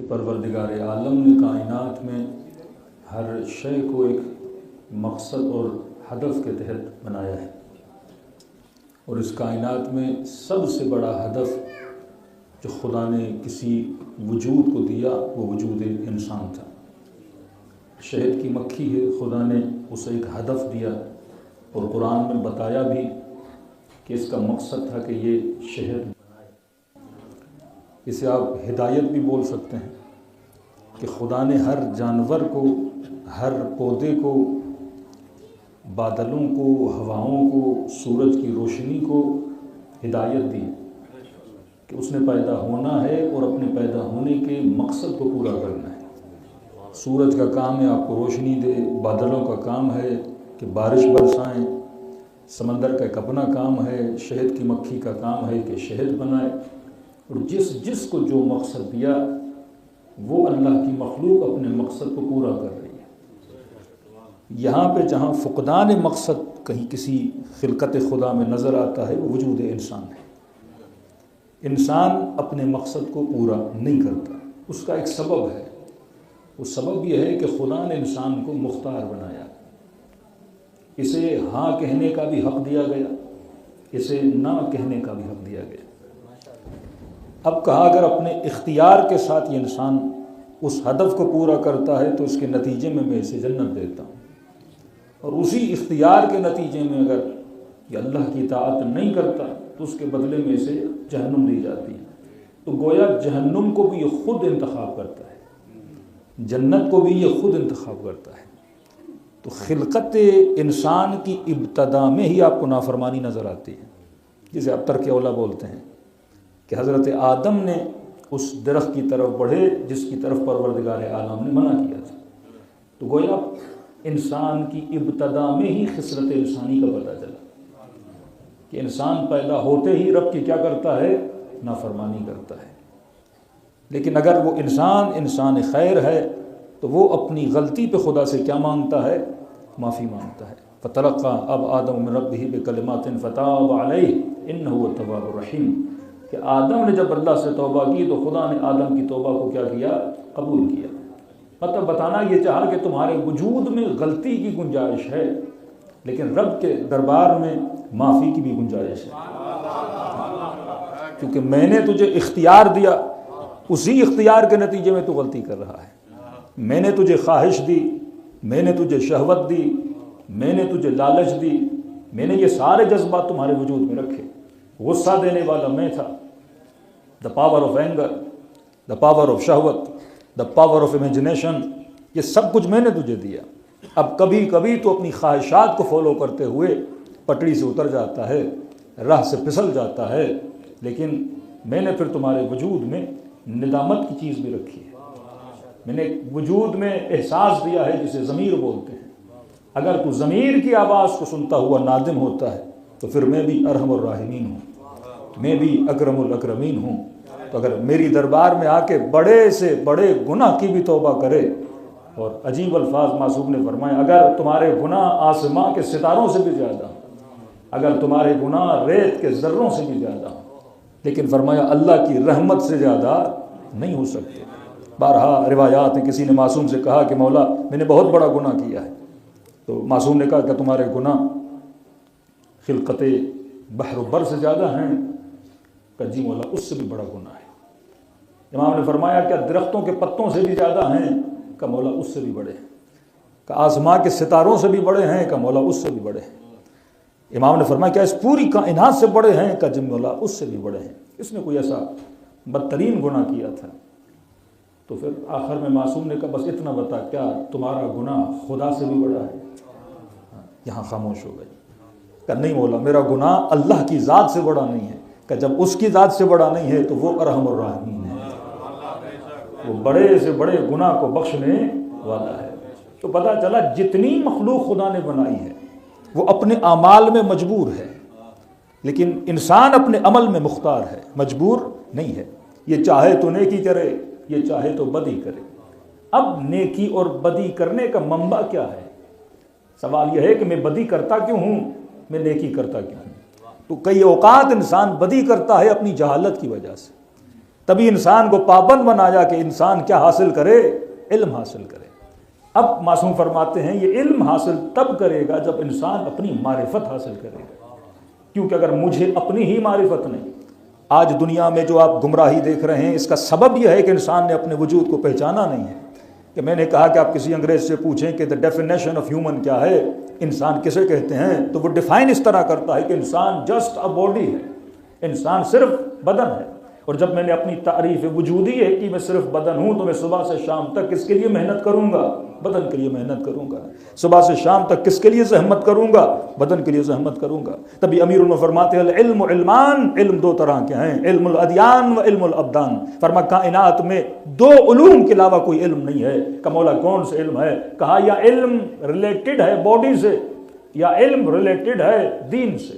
کہ پروردگار عالم نے کائنات میں ہر شے کو ایک مقصد اور ہدف کے تحت بنایا ہے، اور اس کائنات میں سب سے بڑا ہدف جو خدا نے کسی وجود کو دیا وہ وجود انسان تھا۔ شہد کی مکھی ہے، خدا نے اسے ایک ہدف دیا اور قرآن میں بتایا بھی کہ اس کا مقصد تھا کہ یہ شہد بنائے۔ اسے آپ ہدایت بھی بول سکتے ہیں کہ خدا نے ہر جانور کو، ہر پودے کو، بادلوں کو، ہواؤں کو، سورج کی روشنی کو ہدایت دی کہ اس نے پیدا ہونا ہے اور اپنے پیدا ہونے کے مقصد کو پورا کرنا ہے۔ سورج کا کام ہے آپ کو روشنی دے، بادلوں کا کام ہے کہ بارش برسائیں، سمندر کا ایک اپنا کام ہے، شہد کی مکھی کا کام ہے کہ شہد بنائے، اور جس کو جو مقصد دیا وہ اللہ کی مخلوق اپنے مقصد کو پورا کر رہی ہے۔ یہاں پہ جہاں فقدان مقصد کہیں کسی خلقت خدا میں نظر آتا ہے وہ وجود انسان ہے۔ انسان اپنے مقصد کو پورا نہیں کرتا، اس کا ایک سبب ہے۔ وہ سبب یہ ہے کہ خدا نے انسان کو مختار بنایا، اسے ہاں کہنے کا بھی حق دیا گیا، اسے نہ کہنے کا بھی حق دیا گیا۔ اب کہا اگر اپنے اختیار کے ساتھ یہ انسان اس ہدف کو پورا کرتا ہے تو اس کے نتیجے میں اسے جنت دیتا ہوں، اور اسی اختیار کے نتیجے میں اگر یہ اللہ کی اطاعت نہیں کرتا تو اس کے بدلے میں اسے جہنم دی جاتی ہے۔ تو گویا جہنم کو بھی یہ خود انتخاب کرتا ہے، جنت کو بھی یہ خود انتخاب کرتا ہے۔ تو خلقت انسان کی ابتدا میں ہی آپ کو نافرمانی نظر آتی ہے، جسے آپ ترک اولا بولتے ہیں، کہ حضرت آدم نے اس درخت کی طرف بڑھے جس کی طرف پروردگار عالم نے منع کیا تھا۔ تو گویا انسان کی ابتدا میں ہی خصلت انسانی کا پتہ چلا کہ انسان پیدا ہوتے ہی رب کی کیا کرتا ہے؟ نافرمانی کرتا ہے۔ لیکن اگر وہ انسان خیر ہے تو وہ اپنی غلطی پہ خدا سے کیا مانگتا ہے؟ معافی مانگتا ہے۔ فتلقى اب آدم من ربہ بکلمات فتاب علیہ انہ هو التواب الرحیم، کہ آدم نے جب اللہ سے توبہ کی تو خدا نے آدم کی توبہ کو کیا کیا؟ قبول کیا۔ مطلب بتانا یہ چاہا کہ تمہارے وجود میں غلطی کی گنجائش ہے، لیکن رب کے دربار میں معافی کی بھی گنجائش ہے، کیونکہ میں نے تجھے اختیار دیا، اسی اختیار کے نتیجے میں تو غلطی کر رہا ہے۔ میں نے تجھے خواہش دی، میں نے تجھے شہوت دی، میں نے تجھے لالچ دی، میں نے یہ سارے جذبات تمہارے وجود میں رکھے۔ غصہ دینے والا میں تھا، the power of anger, the power of شہوت، دا پاور آف امیجنیشن، یہ سب کچھ میں نے تجھے دیا۔ اب کبھی کبھی تو اپنی خواہشات کو فالو کرتے ہوئے پٹری سے اتر جاتا ہے، راہ سے پھسل جاتا ہے، لیکن میں نے پھر تمہارے وجود میں ندامت کی چیز بھی رکھی ہے۔ میں نے وجود میں احساس دیا ہے جسے ضمیر بولتے ہیں۔ اگر تو ضمیر کی آواز کو سنتا ہوا نادم ہوتا ہے تو پھر میں بھی ارحم الراحمین ہوں، میں بھی اکرم الاکرمین ہوں۔ تو اگر میری دربار میں آ کے بڑے سے بڑے گناہ کی بھی توبہ کرے، اور عجیب الفاظ معصوم نے فرمایا اگر تمہارے گناہ آسماں کے ستاروں سے بھی زیادہ ہوں، اگر تمہارے گناہ ریت کے ذروں سے بھی زیادہ ہوں، لیکن فرمایا اللہ کی رحمت سے زیادہ نہیں ہو سکتے۔ بارہا روایات ہیں، کسی نے معصوم سے کہا کہ مولا میں نے بہت بڑا گناہ کیا ہے، تو معصوم نے کہا کہ تمہارے گناہ خلقت بحر و بر سے زیادہ ہیں؟ کہ جی مولا اس سے بھی بڑا گناہ ہے۔ امام نے فرمایا کیا درختوں کے پتوں سے بھی زیادہ ہیں؟ کہ مولا اس سے بھی بڑے ہیں۔ کہ آسماں کے ستاروں سے بھی بڑے ہیں؟ کہ مولا اس سے بھی بڑے ہیں۔ امام نے فرمایا کیا اس پوری کائنات سے بڑے ہیں؟ کہ جی مولا اس سے بھی بڑے ہیں۔ اس نے کوئی ایسا بدترین گناہ کیا تھا؟ تو پھر آخر میں معصوم نے کہا بس اتنا بتا، کیا تمہارا گناہ خدا سے بھی بڑا ہے؟ یہاں خاموش ہو گئی۔ کہ نہیں مولا میرا گناہ اللہ کی ذات سے بڑا نہیں ہے۔ کہ جب اس کی ذات سے بڑا نہیں ہے تو وہ ارحم الراحمین ہے، وہ بڑے سے بڑے گناہ کو بخشنے والا ہے۔ تو پتہ چلا جتنی مخلوق خدا نے بنائی ہے وہ اپنے اعمال میں مجبور ہے، لیکن انسان اپنے عمل میں مختار ہے، مجبور نہیں ہے۔ یہ چاہے تو نیکی کرے، یہ چاہے تو بدی کرے۔ اب نیکی اور بدی کرنے کا منبع کیا ہے؟ سوال یہ ہے کہ میں بدی کرتا کیوں ہوں، میں نیکی کرتا کیوں ہوں؟ تو کئی اوقات انسان بدی کرتا ہے اپنی جہالت کی وجہ سے، تبھی انسان کو پابند بنایا کہ انسان کیا حاصل کرے؟ علم حاصل کرے۔ اب معصوم فرماتے ہیں یہ علم حاصل تب کرے گا جب انسان اپنی معرفت حاصل کرے گا، کیونکہ اگر مجھے اپنی ہی معرفت نہیں، آج دنیا میں جو آپ گمراہی دیکھ رہے ہیں اس کا سبب یہ ہے کہ انسان نے اپنے وجود کو پہچانا نہیں ہے۔ کہ میں نے کہا کہ آپ کسی انگریز سے پوچھیں کہ the definition of human کیا ہے، انسان کسے کہتے ہیں، تو وہ ڈیفائن اس طرح کرتا ہے کہ انسان جسٹ اے باڈی ہے، انسان صرف بدن ہے۔ اور جب میں نے اپنی تعریف وجودی ہے کہ میں صرف بدن ہوں، تو میں صبح سے شام تک کس کے لیے محنت کروں گا؟ بدن کے لیے محنت کروں گا۔ صبح سے شام تک کس کے لیے زحمت کروں گا؟ بدن کے لیے زحمت کروں گا۔ تبھی امیر المومنین فرماتے ہیں العلم علمان، علم دو طرح کے ہیں، علم الادیان و علم الابدان۔ فرما کائنات میں دو علوم کے علاوہ کوئی علم نہیں ہے۔ کہ مولا کون سے علم ہے؟ کہا یا علم ریلیٹڈ ہے باڈی سے، یا علم ریلیٹڈ ہے دین سے۔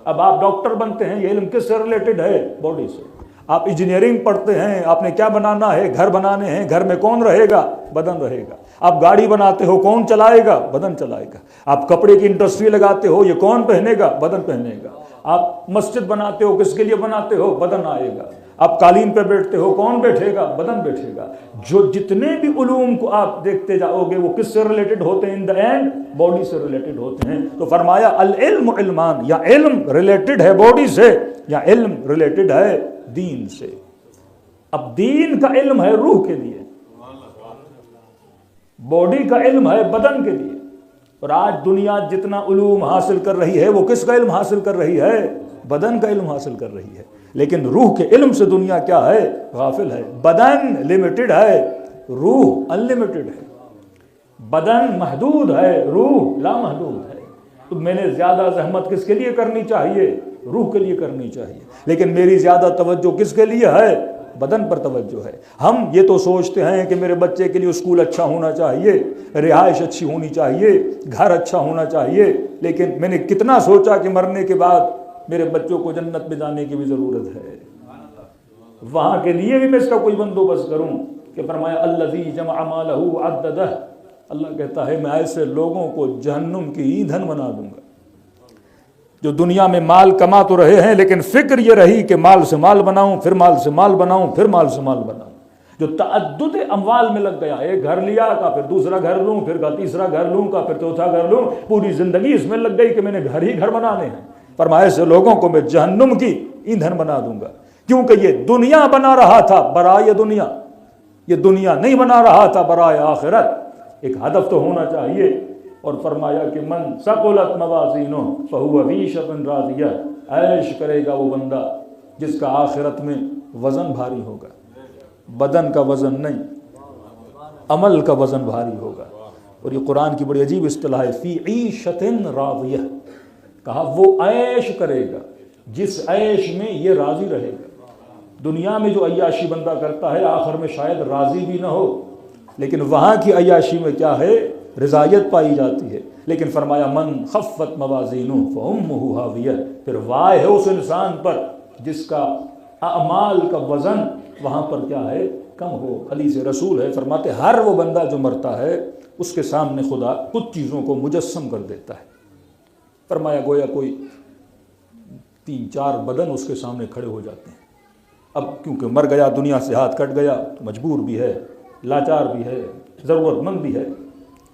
اب آپ ڈاکٹر بنتے ہیں، یہ علم کس سے ریلیٹڈ ہے؟ باڈی سے۔ آپ انجینئرنگ پڑھتے ہیں، آپ نے کیا بنانا ہے؟ گھر بنانے ہیں، گھر میں کون رہے گا؟ بدن رہے گا۔ آپ گاڑی بناتے ہو، کون چلائے گا؟ بدن چلائے گا۔ آپ کپڑے کی انڈسٹری لگاتے ہو، یہ کون پہنے گا؟ بدن پہنے گا۔ آپ مسجد بناتے ہو، کس کے لیے بناتے ہو؟ بدن آئے گا۔ آپ قالین پہ بیٹھتے ہو، کون بیٹھے گا؟ بدن بیٹھے گا۔ جو جتنے بھی علوم کو آپ دیکھتے جاؤ گے وہ کس سے ریلیٹڈ ہوتے ہیں؟ ان دا اینڈ باڈی سے ریلیٹڈ ہوتے ہیں۔ تو فرمایا العلم علمان، یا علم ریلیٹڈ ہے باڈی سے، یا علم ریلیٹڈ ہے دین سے۔ اب دین کا علم ہے روح کے لیے، باڈی کا علم ہے بدن کے لیے۔ اور آج دنیا جتنا علوم حاصل کر رہی ہے وہ کس کا علم حاصل کر رہی ہے؟ بدن کا علم حاصل کر رہی ہے۔ لیکن روح کے علم سے دنیا کیا ہے؟ غافل ہے۔ بدن لمیٹڈ ہے، روح انلمیٹڈ ہے۔ بدن محدود ہے، روح لامحدود ہے۔ تو میں نے زیادہ زحمت کس کے لیے کرنی چاہیے؟ روح کے لیے کرنی چاہیے۔ لیکن میری زیادہ توجہ کس کے لیے ہے؟ بدن پر توجہ ہے۔ ہم یہ تو سوچتے ہیں کہ میرے بچے کے لیے اسکول اچھا ہونا چاہیے، رہائش اچھی ہونی چاہیے، گھر اچھا ہونا چاہیے، لیکن میں نے کتنا سوچا کہ مرنے کے بعد میرے بچوں کو جنت میں جانے کی بھی ضرورت ہے، وہاں کے لیے بھی میں اس کا کوئی بندوبست کروں۔ کہ فرمایا الذی جمع مالہ عددہ، اللہ کہتا ہے میں ایسے لوگوں کو جہنم کی ایندھن بنا دوں گا جو دنیا میں مال کما تو رہے ہیں لیکن فکر یہ رہی کہ مال سے مال بناؤں، پھر مال سے مال بناؤں، پھر مال سے مال بناؤں۔ جو تعدد اموال میں لگ گیا، ایک گھر لیا کا پھر دوسرا گھر لوں، پھر کا تیسرا گھر لوں کا پھر چوتھا گھر لوں، پوری زندگی اس میں لگ گئی کہ میں نے گھر ہی گھر بنانے ہیں۔ فرمایا ایسے لوگوں کو میں جہنم کی ایندھن بنا دوں گا، کیونکہ یہ دنیا بنا رہا تھا برائے دنیا، یہ دنیا نہیں بنا رہا تھا برائے آخرت۔ ایک ہدف تو ہونا چاہیے۔ اور فرمایا کہ من ثقلت موازینہ فہو فی عیشۃ راضیہ، عیش کرے گا وہ بندہ جس کا آخرت میں وزن بھاری ہوگا، بدن کا وزن نہیں، عمل کا وزن بھاری ہوگا۔ اور یہ قرآن کی بڑی عجیب اصطلاح ہے، فی عیشۃ راضیہ، کہا وہ عیش کرے گا جس عیش میں یہ راضی رہے گا۔ دنیا میں جو عیاشی بندہ کرتا ہے آخر میں شاید راضی بھی نہ ہو، لیکن وہاں کی عیاشی میں کیا ہے؟ رضایت پائی جاتی ہے۔ لیکن فرمایا من خفت موازینہ فامہ ہاویہ، پھر وائے ہے اس انسان پر جس کا اعمال کا وزن وہاں پر کیا ہے؟ کم ہو۔ حدیث رسول ہے، فرماتے ہر وہ بندہ جو مرتا ہے اس کے سامنے خدا کچھ چیزوں کو مجسم کر دیتا ہے۔ فرمایا گویا کوئی 3-4 بدن اس کے سامنے کھڑے ہو جاتے ہیں۔ اب کیونکہ مر گیا، دنیا سے ہاتھ کٹ گیا، تو مجبور بھی ہے، لاچار بھی ہے، ضرورت مند بھی ہے،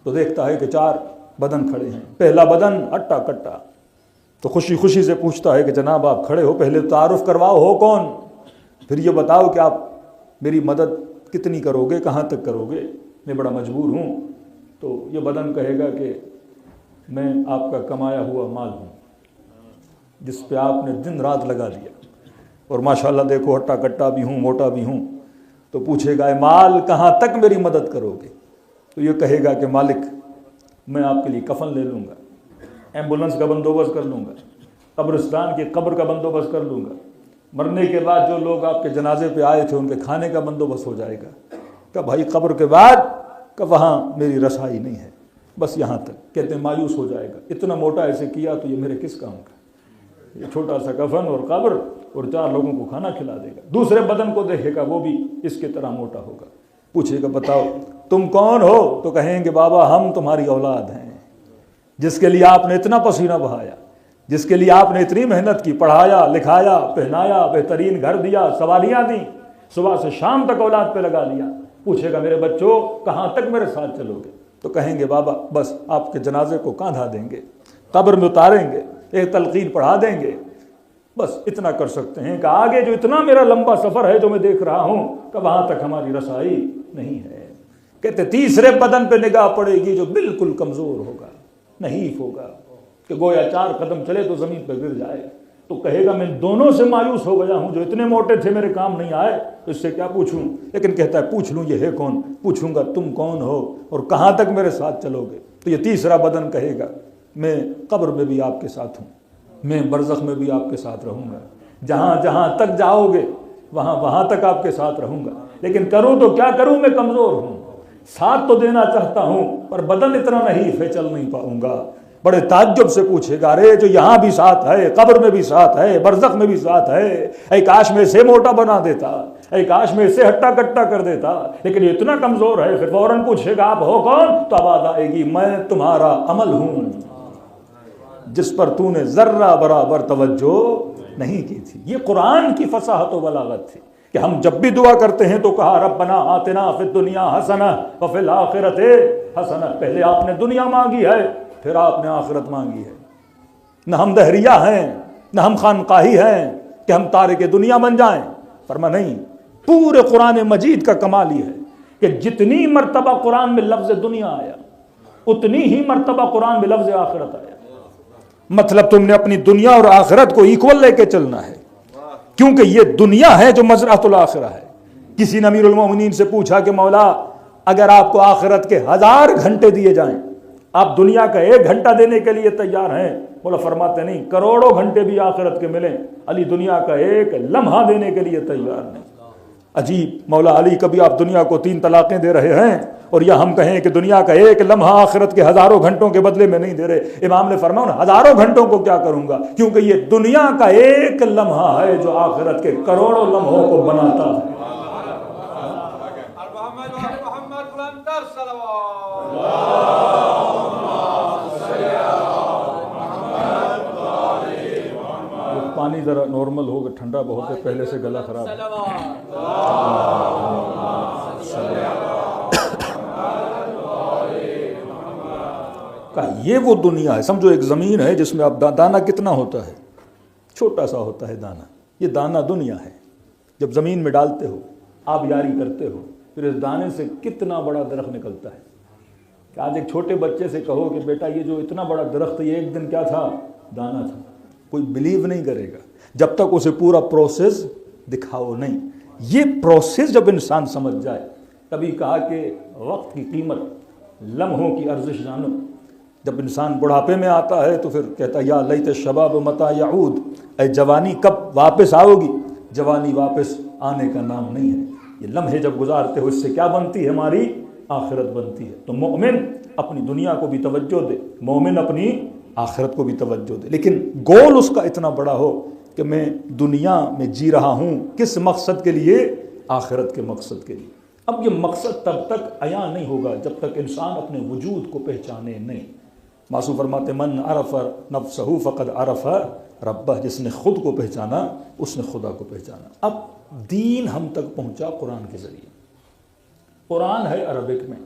تو دیکھتا ہے کہ 4 بدن کھڑے ہیں۔ پہلا بدن ہٹا کٹا، تو خوشی خوشی سے پوچھتا ہے کہ جناب آپ کھڑے ہو، پہلے تعارف کرواؤ، ہو کون؟ پھر یہ بتاؤ کہ آپ میری مدد کتنی کرو گے، کہاں تک کرو گے، میں بڑا مجبور ہوں۔ تو یہ بدن کہے گا کہ میں آپ کا کمایا ہوا مال ہوں جس پہ آپ نے دن رات لگا دیا، اور ماشاءاللہ دیکھو ہٹا کٹا بھی ہوں، موٹا بھی ہوں۔ تو پوچھے گا اے مال کہاں تک میری مدد کرو گے؟ تو یہ کہے گا کہ مالک میں آپ کے لیے کفن لے لوں گا، ایمبولنس کا بندوبست کر لوں گا، قبرستان کی قبر کا بندوبست کر لوں گا، مرنے کے بعد جو لوگ آپ کے جنازے پہ آئے تھے ان کے کھانے کا بندوبست ہو جائے گا۔ کہ بھائی قبر کے بعد کہ وہاں میری رسائی نہیں ہے، بس یہاں تک۔ کہتے ہیں مایوس ہو جائے گا، اتنا موٹا ایسے کیا تو یہ میرے کس کام کا، یہ چھوٹا سا کفن اور قبر اور 4 لوگوں کو کھانا کھلا دے گا۔ دوسرے بدن کو دیکھے گا، وہ بھی اس کی طرح موٹا ہوگا۔ پوچھے گا بتاؤ تم کون ہو؟ تو کہیں گے بابا ہم تمہاری اولاد ہیں، جس کے لیے آپ نے اتنا پسینہ بہایا، جس کے لیے آپ نے اتنی محنت کی، پڑھایا لکھایا پہنایا، بہترین گھر دیا، سواریاں دیں، صبح سے شام تک اولاد پہ لگا لیا، پوچھے گا میرے بچوں کہاں تک میرے ساتھ چلو گے؟ تو کہیں گے بابا بس آپ کے جنازے کو کاندھا دیں گے، قبر میں اتاریں گے، ایک تلقین پڑھا دیں گے، بس اتنا کر سکتے ہیں کہ آگے جو اتنا میرا لمبا سفر ہے جو میں دیکھ رہا ہوں کہ وہاں تک ہماری رسائی نہیں ہے۔ کہتے تیسرے بدن پہ نگاہ پڑے گی جو بالکل کمزور ہوگا، نحیف ہوگا، کہ گویا 4 قدم چلے تو زمین پہ گر جائے، تو کہے گا میں دونوں سے مایوس ہو گیا ہوں، جو اتنے موٹے تھے میرے کام نہیں آئے تو اس سے کیا پوچھوں؟ لیکن کہتا ہے پوچھ لوں یہ ہے کون، پوچھوں گا تم کون ہو اور کہاں تک میرے ساتھ چلو گے؟ تو یہ تیسرا بدن کہے گا میں قبر میں بھی آپ کے ساتھ ہوں، میں برزخ میں بھی آپ کے ساتھ رہوں گا، جہاں جہاں تک جاؤ گے وہاں تک آپ کے ساتھ رہوں گا، لیکن کروں تو کیا کروں، میں کمزور ہوں، ساتھ تو دینا چاہتا ہوں پر بدن اتنا نحیف ہے چل نہیں پاؤں گا۔ بڑے تعجب سے پوچھے گا ارے جو یہاں بھی ساتھ ہے، قبر میں بھی ساتھ ہے، برزخ میں بھی ساتھ ہے، اے کاش میں اسے موٹا بنا دیتا، اے کاش میں اسے ہٹا کٹا کر دیتا، لیکن یہ اتنا کمزور ہے۔ پھر فوراً پوچھے گا آپ ہو کون؟ تو آواز آئے گی میں تمہارا عمل ہوں جس پر تو نے ذرہ برابر توجہ نہیں کی تھی۔ یہ قرآن کی فصاحت و بلاغت تھی کہ ہم جب بھی دعا کرتے ہیں تو کہا ربنا آتنا فی الدنیا حسنہ وفی الآخرۃ حسنہ۔ پہلے آپ نے دنیا مانگی ہے پھر آپ نے آخرت مانگی ہے۔ نہ ہم دہریہ ہیں نہ ہم خانقاہی ہیں کہ ہم تارک دنیا بن جائیں، فرما نہیں، پورے قرآن مجید کا کمال یہ ہے کہ جتنی مرتبہ قرآن میں لفظ دنیا آیا اتنی ہی مرتبہ قرآن میں لفظ آخرت آیا۔ مطلب تم نے اپنی دنیا اور آخرت کو ایکول لے کے چلنا ہے، کیونکہ یہ دنیا ہے جو مزرعۃ الآخرہ ہے۔ کسی نے امیر المومنین سے پوچھا کہ مولا اگر آپ کو آخرت کے 1000 گھنٹے دیے جائیں آپ دنیا کا 1 گھنٹہ دینے کے لیے تیار ہیں؟ مولا فرماتے نہیں، کروڑوں گھنٹے بھی آخرت کے ملیں علی دنیا کا 1 لمحہ دینے کے لیے تیار نہیں۔ عجیب، مولا علی کبھی آپ دنیا کو 3 طلاقیں دے رہے ہیں اور یا ہم کہیں کہ دنیا کا 1 لمحہ آخرت کے ہزاروں گھنٹوں کے بدلے میں نہیں دے رہے۔ امام نے فرمایا ان ہزاروں گھنٹوں کو کیا کروں گا، کیونکہ یہ دنیا کا 1 لمحہ ہے جو آخرت کے کروڑوں لمحوں کو بناتا ہے۔ پانی ذرا نارمل ہوگا، ٹھنڈا بہت ہے، پہلے سے گلا خراب ہے۔ یہ وہ دنیا ہے، سمجھو ایک زمین ہے جس میں اب دانہ کتنا ہوتا ہے، چھوٹا سا ہوتا ہے دانہ، یہ دانہ دنیا ہے۔ جب زمین میں ڈالتے ہو، آب یاری کرتے ہو، پھر اس دانے سے کتنا بڑا درخت نکلتا ہے۔ کہ آج ایک چھوٹے بچے سے کہو کہ بیٹا یہ جو اتنا بڑا درخت یہ ایک دن کیا تھا، دانہ تھا، کوئی بلیو نہیں کرے گا جب تک اسے پورا پروسیس دکھاؤ نہیں۔ یہ پروسیس جب انسان سمجھ جائے، کبھی کہا کہ وقت کی قیمت، لمحوں کی ارزش جانو۔ جب انسان بڑھاپے میں آتا ہے تو پھر کہتا ہے یا لیت الشباب متی یعود، اے جوانی کب واپس آؤ گی؟ جوانی واپس آنے کا نام نہیں ہے۔ یہ لمحے جب گزارتے ہو اس سے کیا بنتی ہے؟ ہماری آخرت بنتی ہے۔ تو مومن اپنی دنیا کو بھی توجہ دے، مومن اپنی آخرت کو بھی توجہ دے، لیکن گول اس کا اتنا بڑا ہو کہ میں دنیا میں جی رہا ہوں کس مقصد کے لیے؟ آخرت کے مقصد کے لیے۔ اب یہ مقصد تب تک عیاں نہیں ہوگا جب تک انسان اپنے وجود کو پہچانے نہیں۔ معصوم فرماتے من عرف نفسہ فقد عرف ربہ، جس نے خود کو پہچانا اس نے خدا کو پہچانا۔ اب دین ہم تک پہنچا قرآن کے ذریعے۔ قرآن ہے عربک میں،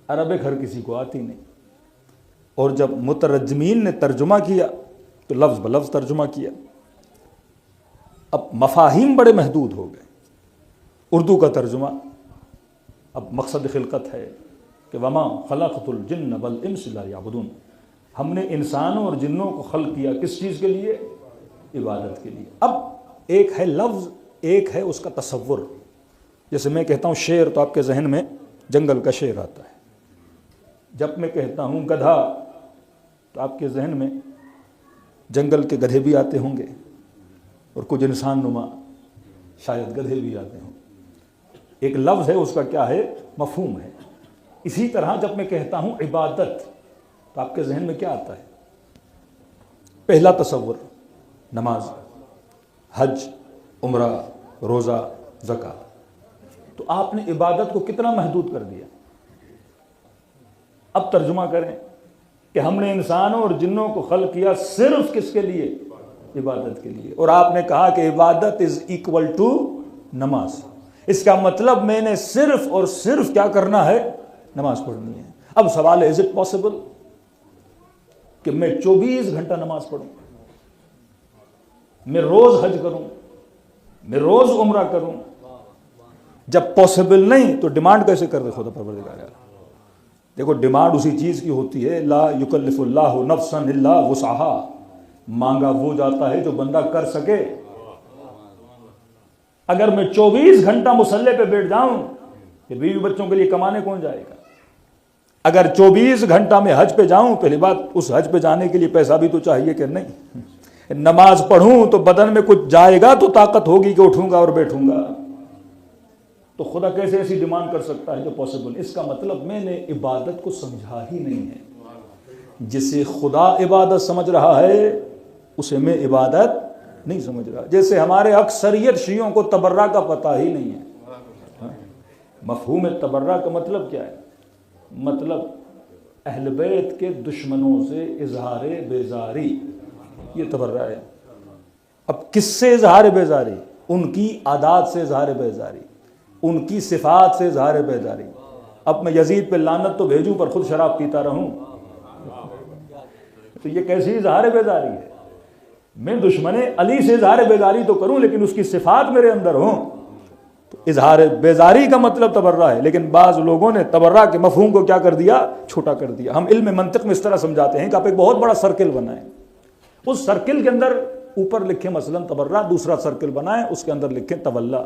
عربک ہر کسی کو آتی نہیں، اور جب مترجمین نے ترجمہ کیا تو لفظ بلفظ ترجمہ کیا۔ اب مفاہیم بڑے محدود ہو گئے۔ اردو کا ترجمہ، اب مقصد خلقت ہے کہ وما خلقت الجن والانس لا یعبدون، ہم نے انسانوں اور جنوں کو خلق کیا کس چیز کے لیے؟ عبادت کے لیے۔ اب ایک ہے لفظ، ایک ہے اس کا تصور۔ جیسے میں کہتا ہوں شیر تو آپ کے ذہن میں جنگل کا شیر آتا ہے، جب میں کہتا ہوں گدھا تو آپ کے ذہن میں جنگل کے گدھے بھی آتے ہوں گے اور کچھ انسان نما شاید گدھے بھی آتے ہوں۔ ایک لفظ ہے، اس کا کیا ہے؟ مفہوم ہے۔ اسی طرح جب میں کہتا ہوں عبادت تو آپ کے ذہن میں کیا آتا ہے؟ پہلا تصور نماز، حج، عمرہ، روزہ، زکوٰۃ۔ تو آپ نے عبادت کو کتنا محدود کر دیا۔ اب ترجمہ کریں کہ ہم نے انسانوں اور جنوں کو خلق کیا صرف کس کے لیے؟ عبادت کے لیے۔ اور آپ نے کہا کہ عبادت از ایکول ٹو نماز. اس کا مطلب میں نے صرف اور صرف کیا کرنا ہے؟ نماز پڑھنی ہے. اب سوال ہے از اٹ پاسبل کہ میں 24 گھنٹہ نماز پڑھوں، میں روز حج کروں، میں روز عمرہ کروں؟ جب پاسبل نہیں تو ڈیمانڈ کیسے کر دے خدا پروردگار؟ دیکھو ڈیمانڈ اسی چیز کی ہوتی ہے، لا یکلف اللہ نفسا الا وسعها. مانگا وہ جاتا ہے جو بندہ کر سکے. اگر میں 24 گھنٹہ مصلی پہ بیٹھ جاؤں کہ بیوی بچوں کے لیے کمانے کون جائے گا؟ اگر 24 گھنٹہ میں حج پہ جاؤں، پہلی بات اس حج پہ جانے کے لیے پیسہ بھی تو چاہیے کہ نہیں. نماز پڑھوں تو بدن میں کچھ جائے گا تو طاقت ہوگی کہ اٹھوں گا اور بیٹھوں گا. تو خدا کیسے ایسی ڈیمانڈ کر سکتا ہے جو پاسبل؟ اس کا مطلب میں نے عبادت کو سمجھا ہی نہیں ہے. جسے خدا عبادت سمجھ رہا ہے اسے میں عبادت نہیں سمجھ رہا. جیسے ہمارے اکثریت شیعوں کو تبرہ کا پتہ ہی نہیں ہے. مفہوم تبرہ کا مطلب کیا ہے؟ مطلب اہل بیت کے دشمنوں سے اظہار بیزاری، یہ تبرہ ہے. اب کس سے اظہار بیزاری؟ ان کی عادات سے اظہار بیزاری، ان کی صفات سے اظہار بیزاری. اب میں یزید پہ لعنت تو بھیجوں پر خود شراب پیتا رہوں تو یہ کیسی اظہار بیزاری ہے؟ میں دشمن علی سے اظہار بیزاری تو کروں لیکن اس کی صفات میرے اندر ہوں. تو اظہار بیزاری کا مطلب تبرہ ہے. لیکن بعض لوگوں نے تبرہ کے مفہوم کو کیا کر دیا؟ چھوٹا کر دیا. ہم علم منطق میں اس طرح سمجھاتے ہیں کہ آپ ایک بہت بڑا سرکل بنائیں، اس سرکل کے اندر اوپر لکھیں مثلا تبرہ، دوسرا سرکل بنائیں اس کے اندر لکھیں تولا.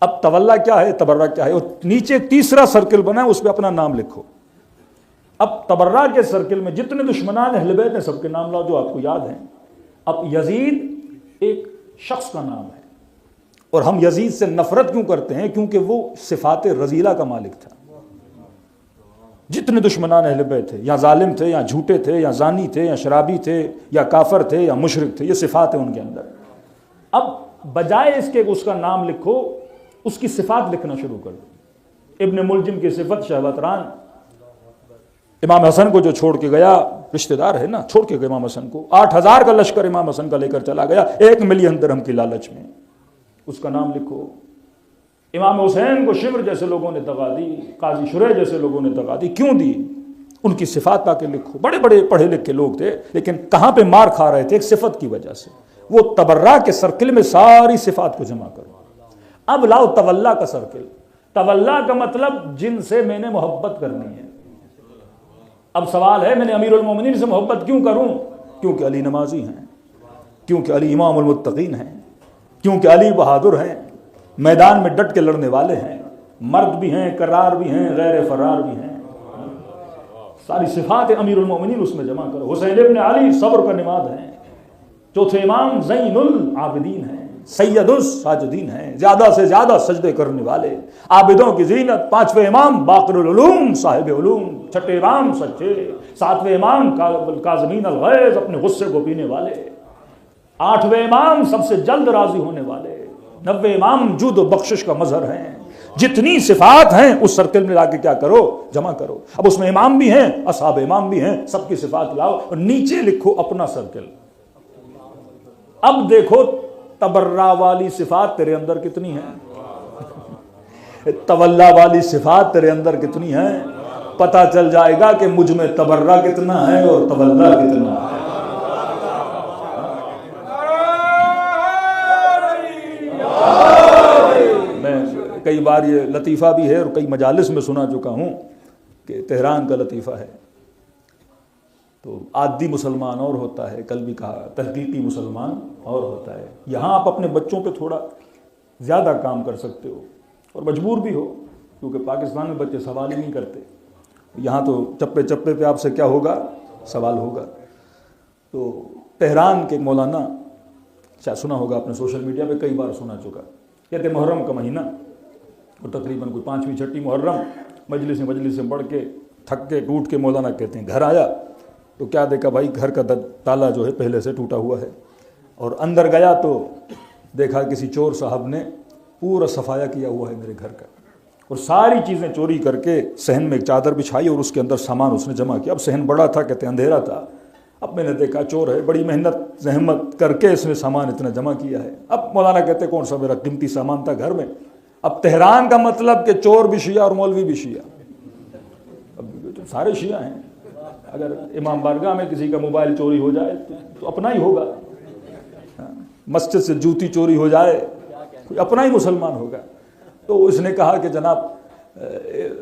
اب تولا کیا ہے، تبرہ کیا ہے، اور نیچے تیسرا سرکل بنائیں اس پہ اپنا نام لکھو. اب تبرہ کے سرکل میں جتنے دشمنان اہل بیت ہیں سب کے نام لاؤ جو آپ کو یاد ہیں. اب یزید ایک شخص کا نام ہے اور ہم یزید سے نفرت کیوں کرتے ہیں؟ کیونکہ وہ صفات رذیلہ کا مالک تھا. جتنے دشمنان اہل بیت تھے، یا ظالم تھے، یا جھوٹے تھے، یا زانی تھے، یا شرابی تھے، یا کافر تھے، یا مشرک تھے، یہ صفات ہیں ان کے اندر. اب بجائے اس کے اس کا نام لکھو، اس کی صفات لکھنا شروع کر دو. ابن ملجم کی صفت شہوت ران. امام حسن کو جو چھوڑ کے گیا، رشتہ دار ہے نا، چھوڑ کے گیا امام حسن کو، 8000 کا لشکر امام حسن کا لے کر چلا گیا 1 ملین درہم کی لالچ میں. اس کا نام لکھو. امام حسین کو شمر جیسے لوگوں نے دغا دی، قاضی شریح جیسے لوگوں نے دغا دی. کیوں دی؟ ان کی صفات تاکہ لکھو. بڑے بڑے پڑھے لکھے لوگ تھے لیکن کہاں پہ مار کھا رہے تھے؟ ایک صفت کی وجہ سے. وہ تبرہ کے سرکل میں ساری صفات کو جمع کرو. اب لاؤ تولا کا سرکل. تولا کا مطلب جن سے میں نے محبت کرنی ہے. اب سوال ہے میں نے امیر المومنین سے محبت کیوں کروں؟ کیونکہ علی نمازی ہیں، کیونکہ علی امام المتقین ہیں، کیونکہ علی بہادر ہیں، میدان میں ڈٹ کے لڑنے والے ہیں، مرد بھی ہیں، کرار بھی ہیں، غیر فرار بھی ہیں. ساری صفات امیر المومنین اس میں جمع کرو. حسین ابن علی صبر کا نماد ہیں. چوتھے امام زین العابدین ہیں، سید الساجدین ہیں، زیادہ سے زیادہ سجدے کرنے والے، عابدوں کی زینت. 5ویں امام باقر العلوم صاحب علوم. 6ٹھے امام سچے. 7ویں امام کاظمین الغیظ اپنے غصے کو پینے والے. 8ویں امام سب سے جلد راضی ہونے والے. 9ویں امام جود و بخشش کا مظہر ہیں. جتنی صفات ہیں اس سرکل میں لا کے کیا کرو؟ جمع کرو. اب اس میں امام بھی ہیں، اصحاب امام بھی ہیں، سب کی صفات لاؤ اور نیچے لکھو اپنا سرکل. اب دیکھو تبرہ والی صفات تیرے اندر کتنی ہیں، تولا والی صفات تیرے اندر کتنی ہیں. پتہ چل جائے گا کہ مجھ میں تبرہ کتنا ہے اور تولا کتنا ہے. میں کئی بار یہ لطیفہ بھی ہے اور کئی مجالس میں سنا چکا ہوں کہ تہران کا لطیفہ ہے. تو عادی مسلمان اور ہوتا ہے، کل بھی کہا تحقیقی مسلمان اور ہوتا ہے. یہاں آپ اپنے بچوں پہ تھوڑا زیادہ کام کر سکتے ہو اور مجبور بھی ہو کیونکہ پاکستان میں بچے سوال ہی نہیں کرتے. یہاں تو چپے چپے پہ آپ سے کیا ہوگا؟ سوال ہوگا. تو تہران کے مولانا، شاید سنا ہوگا آپ نے سوشل میڈیا پہ کئی بار سنا چکا، کہتے محرم کا مہینہ اور تقریباً کوئی 5ویں 6ٹھی محرم مجلس سے پڑھ کے تھک کے ٹوٹ کے مولانا کہتے ہیں گھر آیا تو کیا دیکھا بھائی گھر کا تالا جو ہے پہلے سے ٹوٹا ہوا ہے. اور اندر گیا تو دیکھا کسی چور صاحب نے پورا صفایا کیا ہوا ہے میرے گھر کا اور ساری چیزیں چوری کر کے صحن میں ایک چادر بچھائی اور اس کے اندر سامان اس نے جمع کیا. اب صحن بڑا تھا، کہتے اندھیرا تھا اب میں نے دیکھا چور ہے، بڑی محنت زحمت کر کے اس نے سامان اتنا جمع کیا ہے. اب مولانا کہتے کون سا میرا قیمتی سامان تھا گھر میں. اب تہران کا مطلب کہ چور بھی شیعہ اور مولوی بھی شیعہ. اب سارے شیعہ ہیں. اگر امام بارگاہ میں کسی کا موبائل چوری ہو جائے تو اپنا ہی ہوگا. مسجد سے جوتی چوری ہو جائے کوئی اپنا ہی مسلمان ہوگا. تو اس نے کہا کہ جناب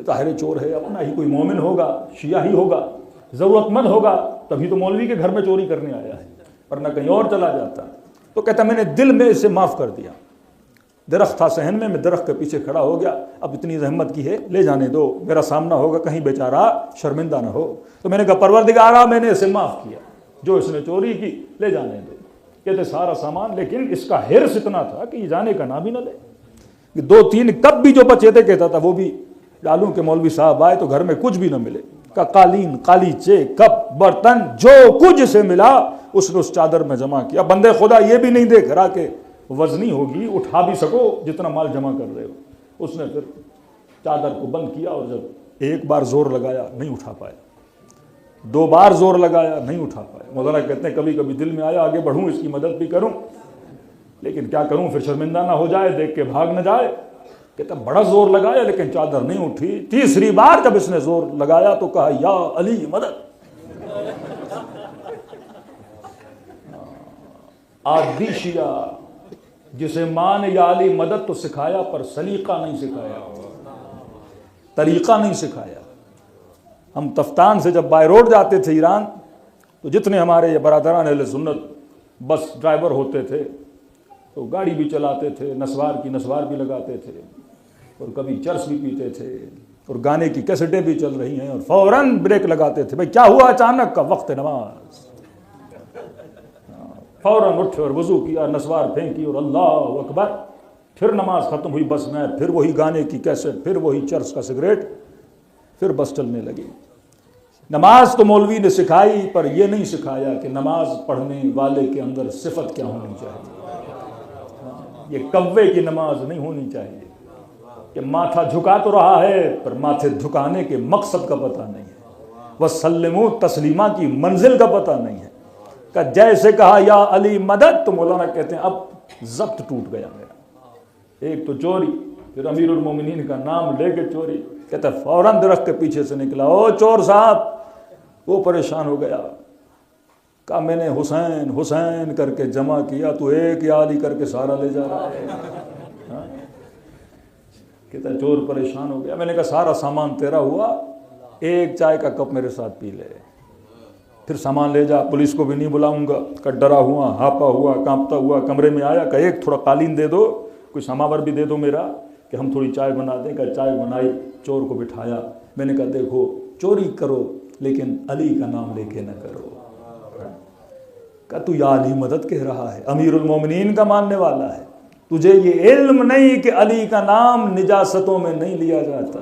طاہر چور ہے، اپنا ہی کوئی مومن ہوگا، شیعہ ہی ہوگا، ضرورت مند ہوگا، تبھی تو مولوی کے گھر میں چوری کرنے آیا ہے، ورنہ کہیں اور چلا جاتا. تو کہتا میں نے دل میں اسے معاف کر دیا. درخت تھا صحن میں درخت کے پیچھے کھڑا ہو گیا. اب اتنی زحمت کی ہے، لے جانے دو، میرا سامنا ہوگا، کہیں بیچارہ شرمندہ نہ ہو. تو میں نے کہا پروردگارا میں نے اسے معاف کیا، جو اس نے چوری کی لے جانے دو. کہتے سارا سامان، لیکن اس کا حرص اتنا تھا کہ یہ جانے کا نام ہی نہ لے. 2-3 کپ بھی جو بچے تھے کہتا تھا وہ بھی ڈالوں کہ مولوی صاحب آئے تو گھر میں کچھ بھی نہ ملے. کا قالین، قالیچے، کپ، برتن، جو کچھ سے ملا اس نے اس چادر میں جمع کیا. بندے خدا یہ بھی نہیں دیکھ رہا کہ وزنی ہوگی، اٹھا بھی سکو جتنا مال جمع کر رہے ہو. اس نے پھر چادر کو بند کیا اور جب ایک بار زور لگایا نہیں اٹھا پایا، 2 بار زور لگایا نہیں اٹھا پایا. مولانا کہتے ہیں کبھی کبھی دل میں آیا آگے بڑھوں، اس کی مدد بھی کروں، لیکن کیا کروں پھر شرمندہ نہ ہو جائے، دیکھ کے بھاگ نہ جائے. کہتا بڑا زور لگایا لیکن چادر نہیں اٹھی. تیسری بار جب اس نے زور لگایا تو کہا یا علی مدد. عادی شیعہ جسے ماں نے یا علی مدد تو سکھایا پر سلیقہ نہیں سکھایا، طریقہ نہیں سکھایا. ہم تفتان سے جب بائی روڈ جاتے تھے ایران تو جتنے ہمارے یہ برادران اہل سنت بس ڈرائیور ہوتے تھے تو گاڑی بھی چلاتے تھے، نسوار کی نسوار بھی لگاتے تھے اور کبھی چرس بھی پیتے تھے اور گانے کی کیسٹیں بھی چل رہی ہیں اور فوراً بریک لگاتے تھے. بھئی کیا ہوا؟ اچانک کا وقت نماز. فوراً اٹھے اور وضو کیا، نسوار پھینکی اور اللہ اکبر. پھر نماز ختم ہوئی، بس میں پھر وہی گانے کی کیسٹ، پھر وہی چرس کا سگریٹ، پھر بس چلنے لگی. نماز تو مولوی نے سکھائی پر یہ نہیں سکھایا کہ نماز پڑھنے والے کے اندر صفت کیا ہونی چاہیے. یہ کوے کی نماز نہیں ہونی چاہیے کہ ماتھا جھکا تو رہا ہے پر ماتھے جھکانے کے مقصد کا پتہ نہیں ہے، وسلموا تسلیمہ کی منزل کا پتہ نہیں ہے. کہ جیسے کہا یا علی مدد تو مولانا کہتے ہیں اب ضبط ٹوٹ گیا میرا. ایک تو چوری، پھر امیر المومنین کا نام لے کے چوری. کہتا ہے فوراً درخت کے پیچھے سے نکلا، او چور صاحب. وہ پریشان ہو گیا، کہا میں نے حسین حسین کر کے جمع کیا، تو ایک یا علی کر کے سارا لے جا رہا ہے. کہتا ہے چور پریشان ہو گیا. میں نے کہا سارا سامان تیرا ہوا، ایک چائے کا کپ میرے ساتھ پی لے، پھر سامان لے جا، پولیس کو بھی نہیں بلاؤں گا. کہ ڈرا ہوا، ہاپا ہوا، کانپتا ہوا کمرے میں آیا. کہ ایک تھوڑا قالین دے دو، کوئی سماور بھی دے دو میرا کہ ہم تھوڑی چائے بنا دیں. کہ چائے بنائی، چور کو بٹھایا. میں نے کہا دیکھو چوری کرو لیکن علی کا نام لے کے نہ کرو. کہ تو یا علی مدد کہہ رہا ہے، امیر المومنین کا ماننے والا ہے، تجھے یہ علم نہیں کہ علی کا نام نجاستوں میں نہیں لیا جاتا،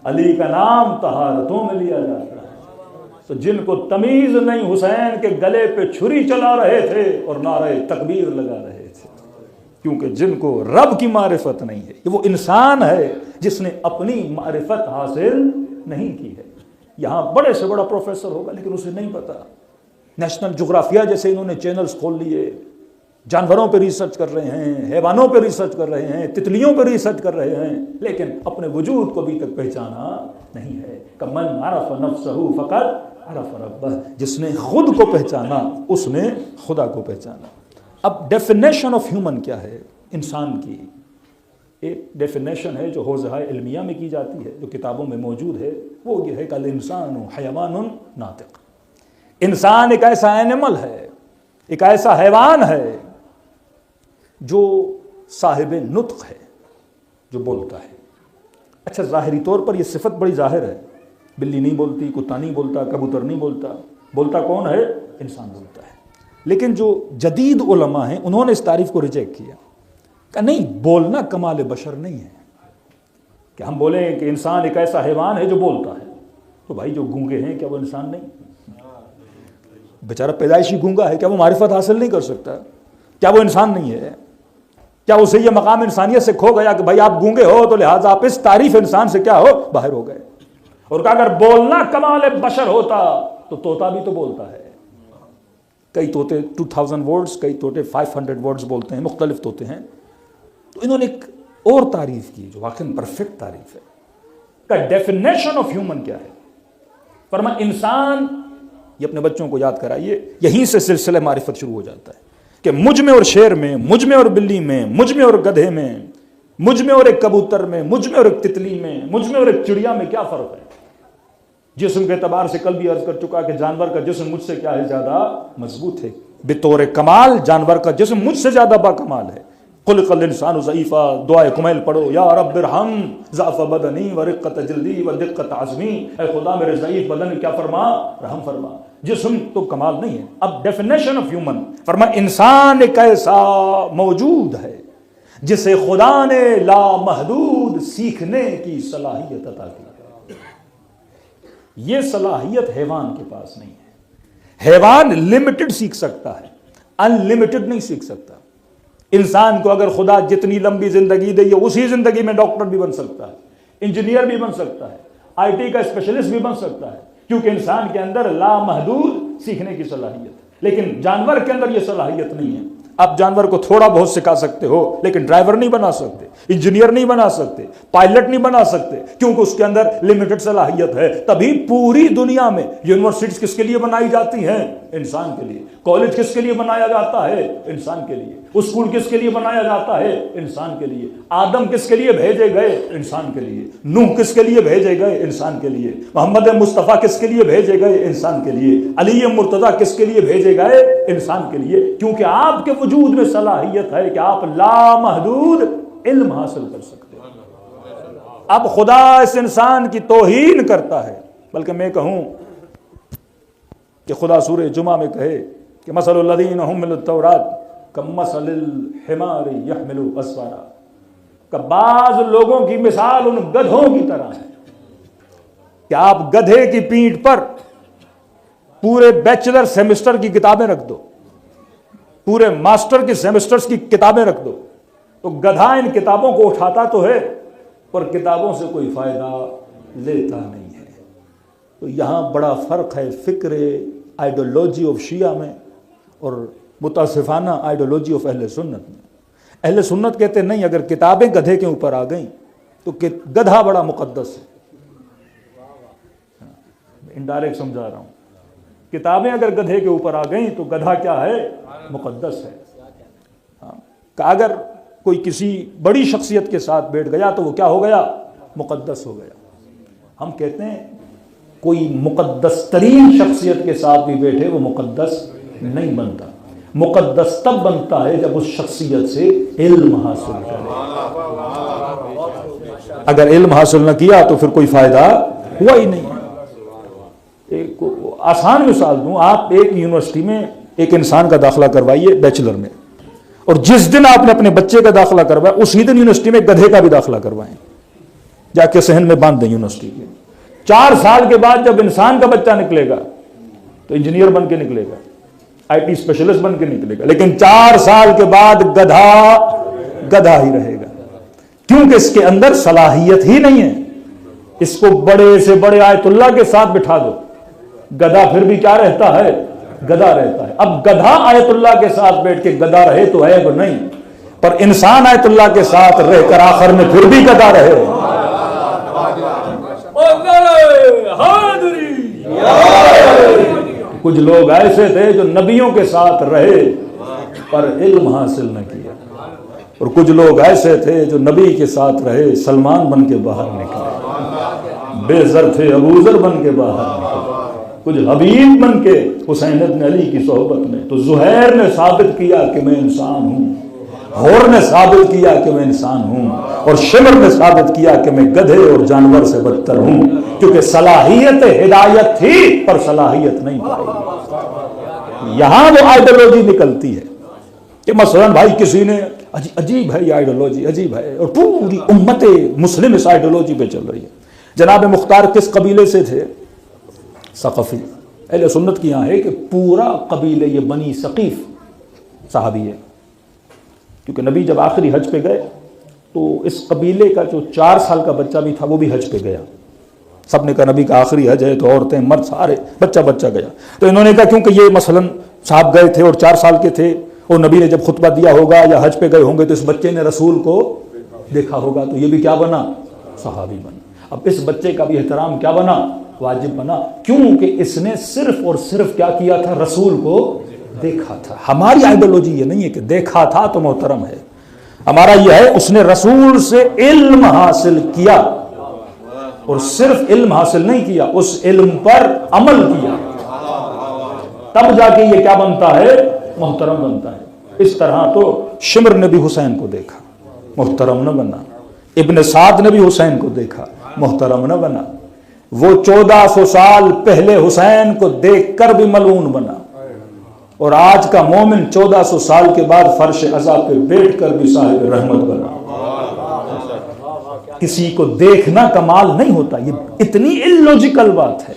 علی کا نام طہارتوں میں لیا جاتا ہے. تو جن کو تمیز نہیں حسین کے گلے پہ چھری چلا رہے تھے اور نعرہ تکبیر لگا رہے تھے، کیونکہ جن کو رب کی معرفت نہیں ہے. یہ وہ انسان ہے جس نے اپنی معرفت حاصل نہیں کی ہے. یہاں بڑے سے بڑا پروفیسر ہوگا لیکن اسے نہیں پتا. نیشنل جغرافیہ جیسے انہوں نے چینلز کھول لیے، جانوروں پہ ریسرچ کر رہے ہیں، حیوانوں پہ ریسرچ کر رہے ہیں، تتلیوں پہ ریسرچ کر رہے ہیں، لیکن اپنے وجود کو بھی تک پہچانا نہیں ہے. کہ من عرف نفسہ فقط عرف ربہ، جس نے خود کو پہچانا اس نے خدا کو پہچانا. اب ڈیفینیشن آف ہیومن کیا ہے؟ انسان کی ایک ڈیفینیشن ہے جو حوزہ علمیہ میں کی جاتی ہے، جو کتابوں میں موجود ہے. وہ یہ ہے کہ الانسان حیوان ناطق. انسان ایک ایسا اینیمل ہے، ایک ایسا حیوان ہے جو صاحب نطق ہے، جو بولتا ہے. اچھا ظاہری طور پر یہ صفت بڑی ظاہر ہے، بلی نہیں بولتی، کتا نہیں بولتا، کبوتر نہیں بولتا. بولتا کون ہے؟ انسان بولتا ہے. لیکن جو جدید علماء ہیں انہوں نے اس تعریف کو ریجیکٹ کیا کہ نہیں، بولنا کمال بشر نہیں ہے. کہ ہم بولیں کہ انسان ایک ایسا حیوان ہے جو بولتا ہے، تو بھائی جو گونگے ہیں کیا وہ انسان نہیں؟ بیچارہ پیدائشی گونگا ہے، کیا وہ معرفت حاصل نہیں کر سکتا؟ کیا وہ انسان نہیں ہے؟ کیا اسے یہ مقام انسانیت سے کھو گیا کہ بھائی آپ گونگے ہو تو لہٰذا آپ اس تعریف انسان سے کیا ہو، باہر ہو گئے؟ اور کہ اگر بولنا کمال بشر ہوتا تو طوطا بھی تو بولتا ہے، کئی طوطے 2000 ورڈز، کئی طوطے 500 ورڈز بولتے ہیں، مختلف طوطے ہیں. تو انہوں نے ایک اور تعریف کی جو واقعی پرفیکٹ تعریف ہے کا ڈیفینیشن آف ہیومن کیا ہے. فرما انسان، یہ اپنے بچوں کو یاد کرائیے، یہیں سے سلسلہ معرفت شروع ہو جاتا ہے کہ مجھ میں اور شیر میں، مجھ میں اور بلی میں، مجھ میں اور گدھے میں، مجھ میں اور ایک کبوتر میں، مجھ میں اور ایک تتلی میں، مجھ میں اور ایک چڑیا میں کیا فرق ہے. جسم کے اعتبار سے کل بھی عرض کر چکا کہ جانور کا جسم مجھ سے کیا ہے، زیادہ مضبوط ہے. بطور کمال جانور کا جسم مجھ سے زیادہ با کمال ہے. خلق الانسان ضعیفا، دعائے کمیل پڑھو، یا رب ارحم ضعف بدنی ورقت جلدی ودقت عظمی، اے خدا میرے ضعیف بدن کیا فرما، رحم فرما. جسم تو کمال نہیں ہے. اب ڈیفینیشن آف ہیومن فرما انسان ایک ایسا موجود ہے جسے خدا نے لامحدود سیکھنے کی صلاحیت عطا کی. یہ صلاحیت حیوان کے پاس نہیں ہے. حیوان لمیٹڈ سیکھ سکتا ہے، ان لمیٹڈ نہیں سیکھ سکتا. انسان کو اگر خدا جتنی لمبی زندگی دے، یہ اسی زندگی میں ڈاکٹر بھی بن سکتا ہے، انجینئر بھی بن سکتا ہے، آئی ٹی کا اسپیشلسٹ بھی بن سکتا ہے، کیونکہ انسان کے اندر لامحدود سیکھنے کی صلاحیت ہے. لیکن جانور کے اندر یہ صلاحیت نہیں ہے. آپ جانور کو تھوڑا بہت سکھا سکتے ہو لیکن ڈرائیور نہیں بنا سکتے، انجینئر نہیں بنا سکتے، پائلٹ نہیں بنا سکتے، کیونکہ اس کے اندر لمیٹڈ صلاحیت ہے. تبھی پوری دنیا میں یونیورسٹیز کس کے لیے بنائی جاتی ہیں؟ انسان کے لیے. کالج کس کے لیے بنایا جاتا ہے؟ انسان کے لیے. اسکول کس کے لیے بنایا جاتا ہے؟ انسان کے لیے. آدم کس کے لیے بھیجے گئے؟ انسان کے لیے. نوح کس کے لیے بھیجے گئے؟ انسان کے لیے. محمد مصطفیٰ کس کے لیے بھیجے گئے؟ انسان کے لیے. علی مرتضیٰ کس کے لیے بھیجے گئے؟ انسان کے لیے. کیونکہ آپ کے وجود میں صلاحیت ہے کہ آپ لامحدود علم حاصل کر سکتے ہیں. اب خدا اس انسان کی توہین کرتا ہے، بلکہ میں کہوں کہ خدا سورہ جمعہ میں کہے کہ مثل الذین حملوا التوراۃ کمثل الحمار یحمل اسفارا، کہ بعض لوگوں کی مثال ان گدھوں کی طرح ہے کہ آپ گدھے کی پیٹھ پر پورے بیچلر سیمسٹر کی کتابیں رکھ دو، پورے ماسٹر کی سیمسٹرز کی کتابیں رکھ دو، تو گدھا ان کتابوں کو اٹھاتا تو ہے پر کتابوں سے کوئی فائدہ لیتا نہیں ہے. تو یہاں بڑا فرق ہے فکر آئیڈیالوجی آف شیعہ میں اور متاسفانہ آئیڈیالوجی آف اہل سنت میں. اہل سنت کہتے نہیں، اگر کتابیں گدھے کے اوپر آ گئیں تو گدھا بڑا مقدس ہے. انڈائریکٹ سمجھا رہا ہوں، کتابیں اگر گدھے کے اوپر آ گئیں تو گدھا کیا ہے؟ مقدس ہے. کہ اگر کوئی کسی بڑی شخصیت کے ساتھ بیٹھ گیا تو وہ کیا ہو گیا؟ مقدس ہو گیا. ہم کہتے ہیں کوئی مقدس ترین شخصیت کے ساتھ بھی بیٹھے وہ مقدس نہیں بنتا. مقدس تب بنتا ہے جب اس شخصیت سے علم حاصل کرے. اگر علم حاصل نہ کیا تو پھر کوئی فائدہ ہوا ہی نہیں. ایک آسان مثال دوں، آپ ایک یونیورسٹی میں ایک انسان کا داخلہ کروائیے بیچلر میں، اور جس دن آپ نے اپنے بچے کا داخلہ کروایا اسی دن یونیورسٹی میں گدھے کا بھی داخلہ کروائیں، جا کے صحن میں باندھ دیں یونیورسٹی کے. 4 سال کے بعد جب انسان کا بچہ نکلے گا تو انجینئر بن کے نکلے گا، آئی ٹی اسپیشلسٹ بن کے نکلے گا، لیکن 4 سال کے بعد گدھا ہی رہے گا، کیونکہ اس کے اندر صلاحیت ہی نہیں ہے. اس کو بڑے سے بڑے آیت اللہ کے ساتھ بٹھا دو، گدھا پھر بھی کیا رہتا ہے؟ گدھا رہتا ہے. اب گدھا آیت اللہ کے ساتھ بیٹھ کے گدھا رہے تو ہے وہ نہیں، پر انسان آیت اللہ کے ساتھ رہ کر آخر میں پھر بھی گدھا رہے. کچھ لوگ ایسے تھے جو نبیوں کے ساتھ رہے پر علم حاصل نہ کیا، اور کچھ لوگ ایسے تھے جو نبی کے ساتھ رہے سلمان بن کے باہر نکلے، بے زر تھے ابو ذر بن کے باہر نکلے، کچھ حبیب بن کے حسین بن علی کی صحبت میں. تو زہیر نے ثابت کیا کہ میں انسان ہوں، حور نے ثابت کیا کہ میں انسان ہوں، اور شمر نے ثابت کیا کہ میں گدھے اور جانور سے بدتر ہوں، کیونکہ صلاحیت ہدایت تھی پر صلاحیت نہیں پائی. یہاں وہ آئیڈیالوجی نکلتی ہے کہ مثلا بھائی کسی نے عجیب ہے یہ آئیڈیالوجی، عجیب ہے، اور پوری امت مسلم اس آئیڈیالوجی پہ چل رہی ہے. جناب مختار کس قبیلے سے تھے؟ ثقفی. اہل سنت کی یہاں ہے کہ پورا قبیلے یہ بنی ثقیف صحابی ہے، کیونکہ نبی جب آخری حج پہ گئے تو اس قبیلے کا جو 4 سال کا بچہ بھی تھا وہ بھی حج پہ گیا. سب نے کہا نبی کا آخری حج ہے تو عورتیں مرد سارے بچہ بچہ گیا. تو انہوں نے کہا کیونکہ یہ مثلاً صاحب گئے تھے اور 4 سال کے تھے اور نبی نے جب خطبہ دیا ہوگا یا حج پہ گئے ہوں گے تو اس بچے نے رسول کو دیکھا ہوگا تو یہ بھی کیا بنا؟ صحابی بنا. اب اس بچے کا بھی احترام کیا بنا؟ واجب بنا, کیونکہ اس نے صرف اور صرف کیا کیا تھا؟ رسول کو دیکھا تھا. ہماری آئیڈیالوجی یہ نہیں ہے کہ دیکھا تھا تو محترم ہے, ہمارا یہ ہے اس نے رسول سے علم حاصل کیا, اور صرف علم حاصل نہیں کیا, اس علم پر عمل کیا, تب جا کے یہ کیا بنتا ہے؟ محترم بنتا ہے. اس طرح تو شمر نے بھی حسین کو دیکھا, محترم نہ بنا. ابن سعد نے بھی حسین کو دیکھا, محترم نہ بنا. وہ 1400 سال پہلے حسین کو دیکھ کر بھی ملعون بنا, اور آج کا مومن 1400 سال کے بعد فرش عزا پہ بیٹھ کر بھی صاحب رحمت بنا. کسی کو دیکھنا کمال نہیں ہوتا, یہ اتنی الوجیکل بات ہے.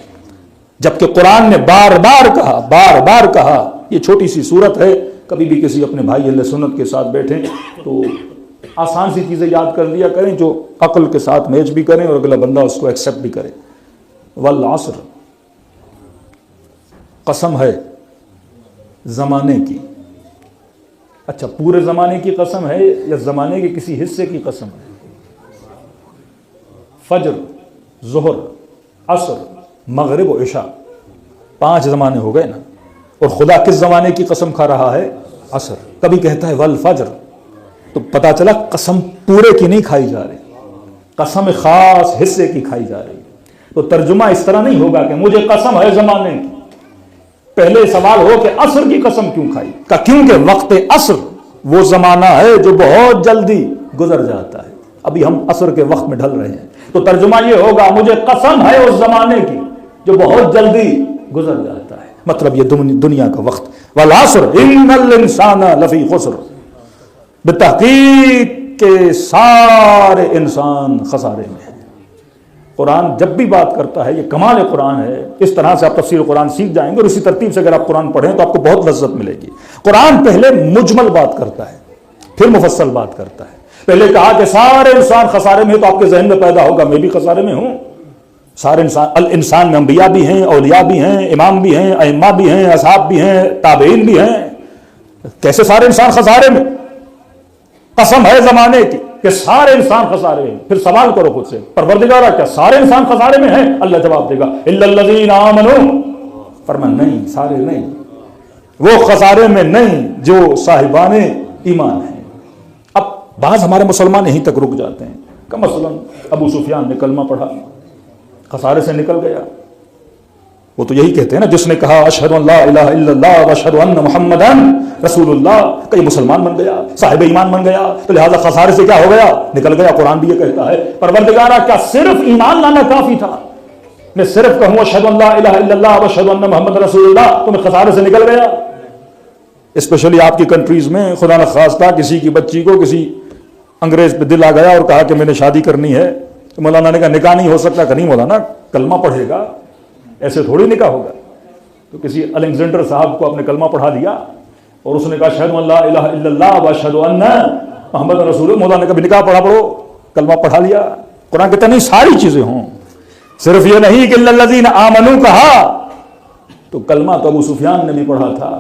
جبکہ قرآن نے بار بار کہا, یہ چھوٹی سی صورت ہے, کبھی بھی کسی اپنے بھائی اہل سنت کے ساتھ بیٹھیں تو آسان سی چیزیں یاد کر لیا کریں جو عقل کے ساتھ میچ بھی کریں اور اگلا بندہ اس کو ایکسیپٹ بھی کرے. والعصر, قسم ہے زمانے کی. اچھا, پورے زمانے کی قسم ہے یا زمانے کے کسی حصے کی قسم ہے؟ فجر, ظہر, عصر, مغرب و عشاء, 5 زمانے ہو گئے نا. اور خدا کس زمانے کی قسم کھا رہا ہے؟ عصر. کبھی کہتا ہے والفجر, تو پتا چلا قسم پورے کی نہیں کھائی جا رہی, قسم خاص حصے کی کھائی جا رہی. تو ترجمہ اس طرح نہیں ہوگا کہ مجھے قسم ہے زمانے کی. پہلے سوال ہو کہ عصر کی قسم کیوں کھائی؟ کیونکہ وقت عصر وہ زمانہ ہے جو بہت جلدی گزر جاتا ہے. ابھی ہم عصر کے وقت میں ڈھل رہے ہیں, تو ترجمہ یہ ہوگا مجھے قسم ہے اس زمانے کی جو بہت جلدی گزر جاتا ہے. مطلب یہ دنیا کا وقت. والعصر ان الانسان لفی خسر, بتحقیق کے سارے انسان خسارے میں ہیں. قرآن جب بھی بات کرتا ہے, یہ کمال قرآن ہے. اس طرح سے آپ تفسیر قرآن سیکھ جائیں گے, اور اسی ترتیب سے اگر آپ قرآن پڑھیں تو آپ کو بہت لذت ملے گی. قرآن پہلے مجمل بات کرتا ہے, پھر مفصل بات کرتا ہے. پہلے کہا کہ سارے انسان خسارے میں ہیں, تو آپ کے ذہن میں پیدا ہوگا میں بھی خسارے میں ہوں. سارے انسان میں انبیاء بھی ہیں, اولیاء بھی ہیں, امام بھی ہیں, ائمہ بھی ہیں, اصحاب بھی ہیں, تابعین بھی ہیں. کیسے سارے انسان خسارے میں؟ قسم ہے زمانے کی کہ سارے انسان خسارے میں. پھر سوال کرو خود سے, پروردگارا کیا سارے انسان خسارے میں ہیں؟ اللہ جواب دے گا الا الذین آمنوا, فرمان نہیں, سارے نہیں. وہ خسارے میں نہیں جو صاحبان ایمان ہیں. اب بعض ہمارے مسلمان یہیں تک رک جاتے ہیں کہ مثلا ابو سفیان نے کلمہ پڑھا, خسارے سے نکل گیا. وہ تو یہی کہتے ہیں نا, جس نے کہا اشہد ان لا الہ الا اللہ واشہد ان محمدن رسول اللہ, کہ یہ مسلمان بن گیا, صاحب ایمان بن گیا, تو لہذا خسارے سے کیا ہو گیا؟ نکل گیا. قرآن بھی یہ کہتا ہے. پروردگارا کیا صرف ایمان لانا کافی تھا؟ میں صرف کہوں اشہد ان لا الہ الا اللہ واشہد ان محمد رسول اللہ تو میں خسارے سے نکل گیا؟ اسپیشلی آپ کی کنٹریز میں خدا نخواستہ کسی کی بچی کو کسی انگریز پہ دل آ گیا اور کہا کہ میں نے شادی کرنی ہے, تو مولانا نے کہا نکاح نہیں ہو سکتا. کہ نہیں مولانا, کلمہ پڑھے گا, ایسے تھوڑی نکاح ہوگا. تو کسی الیگزینڈر صاحب کو آپ نے کلمہ پڑھا دیا اور اس نے کہا اشہد ان لا الہ الا اللہ واشہد ان محمد رسول اللہ. مولانا نے کہا نکاح پڑھا پڑھو, کلمہ پڑھا لیا. قرآن کہتا نہیں ساری چیزیں ہوں, صرف یہ نہیں کہ الا الذین آمنوا کہا. تو کلمہ تو ابو سفیان نے بھی پڑھا تھا,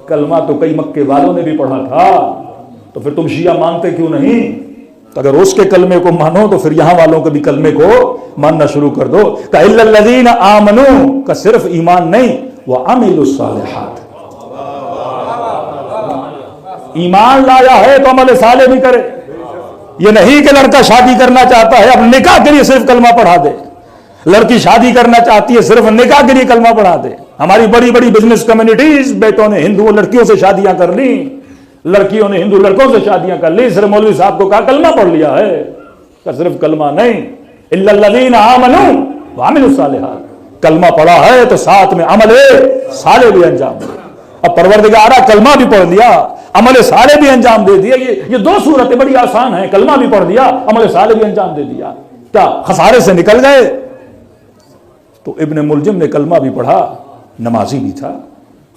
کلمہ تو کئی مکے والوں نے بھی پڑھا تھا. تو پھر تم شیعہ مانتے کیوں نہیں؟ تو اگر اس کے کلمے کو مانو تو پھر یہاں والوں کے بھی کلمے کو ماننا شروع کر دو. کہ الا الذین آمنوا کا صرف ایمان نہیں, وعملوا الصالحات, ایمان لایا ہے تو عمل صالح بھی کرے. یہ نہیں کہ لڑکا شادی کرنا چاہتا ہے اب نکاح کے لیے صرف کلمہ پڑھا دے, لڑکی شادی کرنا چاہتی ہے صرف نکاح کے لیے کلمہ پڑھا دے. ہماری بڑی بڑی بزنس کمیونٹیز, بیٹوں نے ہندو لڑکیوں سے شادیاں کر لی, لڑکیوں نے ہندو لڑکوں سے شادیاں کر لی. صرف مولوی صاحب کو کہا کلمہ پڑھ لیا ہے, کہ صرف کلمہ نہیں, الا الذین آمنوا وعملوا الصالحات, کلمہ پڑھا ہے تو ساتھ میں عمل صالح بھی انجام دے. اب پروردگارا کلمہ بھی پڑھ لیا, عمل صالح بھی انجام دے دیا. یہ 2 صورتیں بڑی آسان ہیں, کلمہ بھی پڑھ دیا, عمل صالح بھی انجام دے دیا. کیا خسارے سے نکل گئے؟ تو ابن ملجم نے کلمہ بھی پڑھا, نمازی بھی تھا.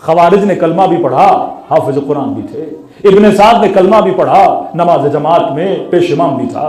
خوارج نے کلمہ بھی پڑھا, حافظ قرآن بھی تھے. ابن سعد نے کلمہ بھی پڑھا, نماز جماعت میں پیش امام بھی تھا.